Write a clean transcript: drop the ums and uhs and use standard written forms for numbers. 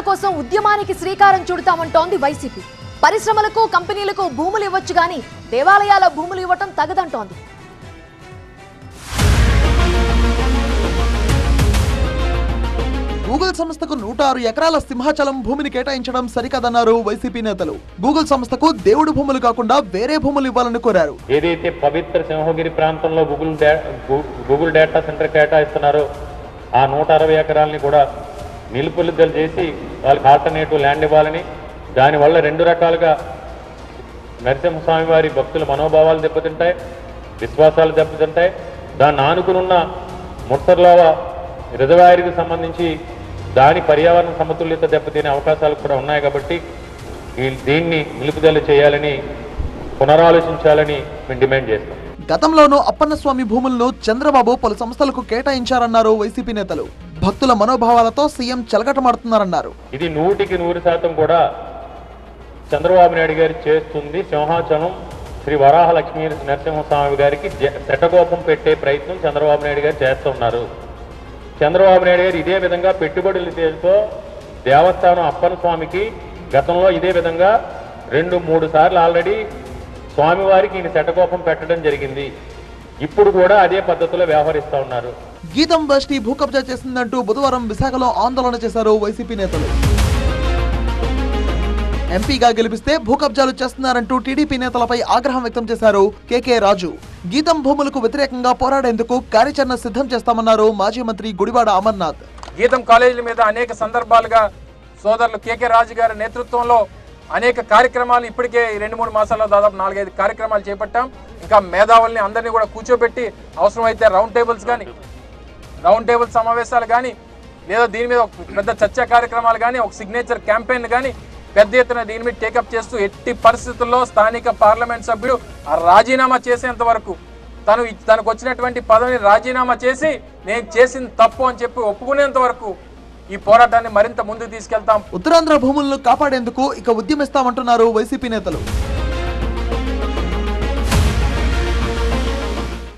కోసం ఉద్యమానికి శ్రీకారం చుడతామంటోంది వైసీపీ. పరిశ్రమలకు కంపెనీలకు భూములు ఇవ్వచ్చు గాని దేవాలయాల భూములు ఇవ్వటం తగదంటోంది. గూగుల్ సంస్థకు 106 ఎకరాల సింహాచలం భూమిని కేటాయించడం సరికాదన్నారు వైసీపీ నేతలు. గూగుల్ సంస్థకు దేవుడు భూములు కాకుండా వేరే భూములు ఇవ్వాలని కోరారు. ఏదైతే పవిత్ర సింహగిరి ప్రాంతంలో గూగుల్ డేటా సెంటర్ కేటాయిస్తున్నారో ఆ 160 ఎకరాలని కూడా నిలుపుదల చేసి వాళ్ళకి ఆల్టర్నేటివ్ ల్యాండ్ ఇవ్వాలని, దానివల్ల 2 రకాలుగా నరసింహస్వామి వారి భక్తుల మనోభావాలు దెబ్బతింటాయి, విశ్వాసాలు దెబ్బతింటాయి. దాన్ని ఆనుకునున్న ముట్టర్లావ రిజర్వాయర్కి సంబంధించి దాని పర్యావరణ సమతుల్యత దెబ్బతినే అవకాశాలు కూడా ఉన్నాయి. కాబట్టి దీన్ని నిలుపుదల చేయాలని, పునరాలోచించాలని మేము డిమాండ్ చేస్తాం. గతంలోనూ అప్పన్నస్వామి భూములను చంద్రబాబు పలు సంస్థలకు కేటాయించారన్నారు వైసీపీ నేతలు. భక్తుల మనోభావాలతో సీఎం చెలగటమాడుతున్నారన్నారు. ఇది 100% కూడా చంద్రబాబు నాయుడు గారు చేస్తుంది. సింహాచలం శ్రీ వరాహ లక్ష్మీ నరసింహస్వామి గారికి శటగోపం పెట్టే ప్రయత్నం చంద్రబాబు నాయుడు గారు చేస్తున్నారు. చంద్రబాబు నాయుడు గారు ఇదే విధంగా పెట్టుబడులతో దేవస్థానం అప్పన్న స్వామికి గతంలో ఇదే విధంగా 2-3 సార్లు ఆల్రెడీ స్వామివారికి ఈయన శటగోపం పెట్టడం జరిగింది. ఇప్పుడు కూడా అదే పద్ధతిలో వ్యవహరిస్తూ ఉన్నారు. గీతం బస్టీ భూ కబ్జా చేసిందంటూ బుధవారం విశాఖలో ఆందోళన చేశారు వైసీపీ నేతలు. ఎంపీగా గెలిపిస్తే భూ కబ్జాలు చేస్తున్నారంటూ టీడీపీ నేతలపై ఆగ్రహం వ్యక్తం చేశారు కేకే రాజు. గీతం భూములకు వ్యతిరేకంగా పోరాడేందుకు కార్యాచరణ సిద్ధం చేస్తామన్నారు మాజీ మంత్రి గుడివాడ అమర్నాథ్. గీతం కాలేజీల మీద అనేక సందర్భాలుగా సోదరులు కేకే రాజు గారి నేతృత్వంలో అనేక కార్యక్రమాలు ఇప్పటికే 2-3 మాసాల్లో దాదాపు 4-5 కార్యక్రమాలు చేపట్టాం. ఇంకా మేధావుల్ని అందరినీ కూడా కూర్చోబెట్టి అవసరమైతే రౌండ్ టేబుల్ సమావేశాలు కానీ, లేదా దీని మీద ఒక పెద్ద చర్చా కార్యక్రమాలు కానీ, ఒక సిగ్నేచర్ క్యాంపెయిన్ కానీ పెద్ద ఎత్తున దీని మీద టేకప్ చేస్తూ ఎట్టి పరిస్థితుల్లో స్థానిక పార్లమెంట్ సభ్యుడు రాజీనామా చేసేంత వరకు, తనకు వచ్చినటువంటి పదవిని రాజీనామా చేసి నేను చేసింది తప్పు అని చెప్పి ఒప్పుకునేంత వరకు ఈ పోరాటాన్ని మరింత ముందుకు తీసుకెళ్తాం. ఉత్తరాంధ్ర భూములను కాపాడేందుకు ఇక ఉద్యమిస్తామంటున్నారు వైసీపీ నేతలు.